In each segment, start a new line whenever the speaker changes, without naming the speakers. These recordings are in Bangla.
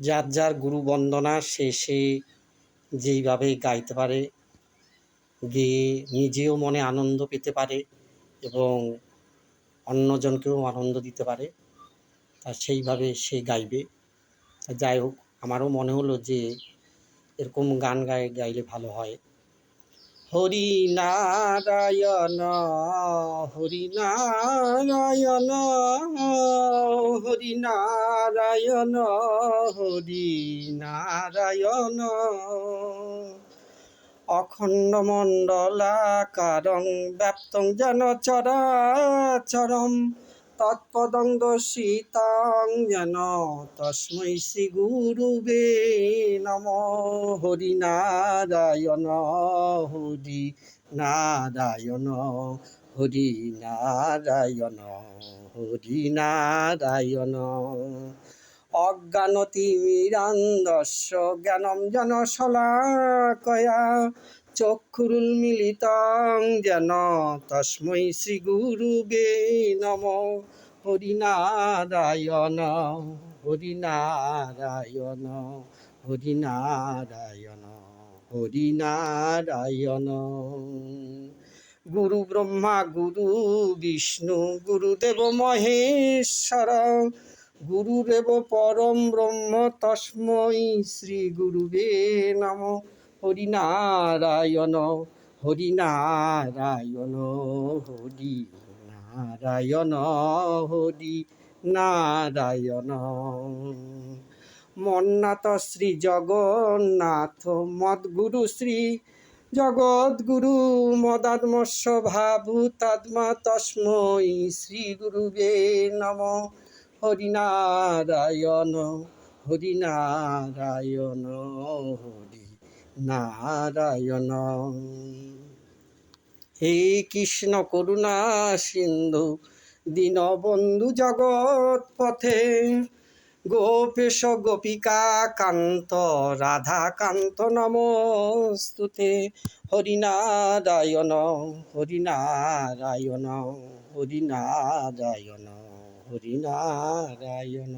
যার যার গুরু বন্দনা সে যেইভাবে গাইতে পারে, গেয়ে নিজেও মনে আনন্দ পেতে পারে এবং অন্যজনকেও আনন্দ দিতে পারে, তা সেইভাবে সে গাইবে। যাই হোক, আমারও মনে হলো যে এরকম গান গাইলে ভালো হয়। হরি নারায়ণ হরি নারায়ণ হরি নারায়ণ হরি নারায়ণ অখণ্ড মণ্ডলাকারং ব্যাপ্তং যেন চরাচরম তৎপদং দর্শিতাং যেন তস্मै শ্রী গুরুবে নমঃ। হরি নারায়ণ হরি নারায়ণ হরি নারায়ণ হরি নারায়ণ অজ্ঞানতিমিরান্ধস্য জ্ঞানম যেন শলাকয়া চক্ষুরুন্মিলিতং যেন তস্मै শ্রী গুরুবে নমঃ। হরি নারায়ণ হরি নারায়ণ হরি নারায়ণ হরি নারায়ণ। গুরু ব্রহ্মা গুরু বিষ্ণু গুরুদেব মহেশ্বর গুরুরেব পরম ব্রহ্ম তস্मै শ্রী গুরুবে নমঃ। হরি নারায়ণ হরি নারায়ণ হরি নারায়ণ হরি নারায়ণ। মন্নাথ শ্রী জগন্নাথ মদ্গুরু শ্রী জগদ্গুরু মদাত্মস্য ভাবুতাত্মা তস্मै শ্রী গুরুবে নমঃ। হরি নারায়ণ হরি নারায়ণ হরি নারায়ণ। হে কৃষ্ণ করুণা সিন্ধু দীনবন্ধু জগৎপথে গোপেশ গোপিকা কান্ত রাধা কান্ত নমস্তুতে। হরি নারায়ণ হরি নারায়ণ হরি নারায়ণ হরি নারায়ণ।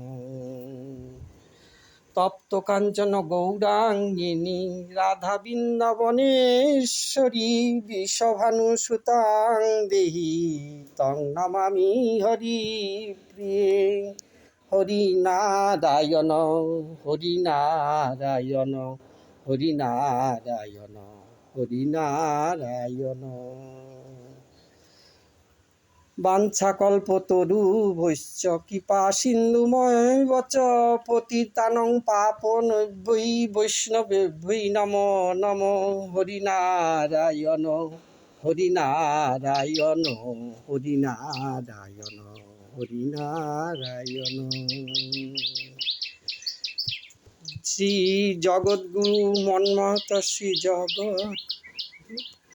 তপ্ত কাঞ্চন গৌরাঙ্গিনী রাধা বৃন্দাবনেশ্বরী বিষভানুসুতাং দেহি তং নমামি হরি প্রিয়ে। হরি নারায়ণ হরি নারায়ণ হরি নারায়ণ হরি নারায়ণ। বাঞ্ছাকল্পতরুভ্যশ্চ কৃপা সিন্ধুময় বচ পতিতানং পাবনেভ্যৈ বৈষ্ণবেভ্যৈ নমো নমঃ। হরি নারায়ণ হরি নারায়ণ হরি নারায়ণ হরি নারায়ণ। শ্রী জগদ্গুরু মন্মথ শ্রী জগৎ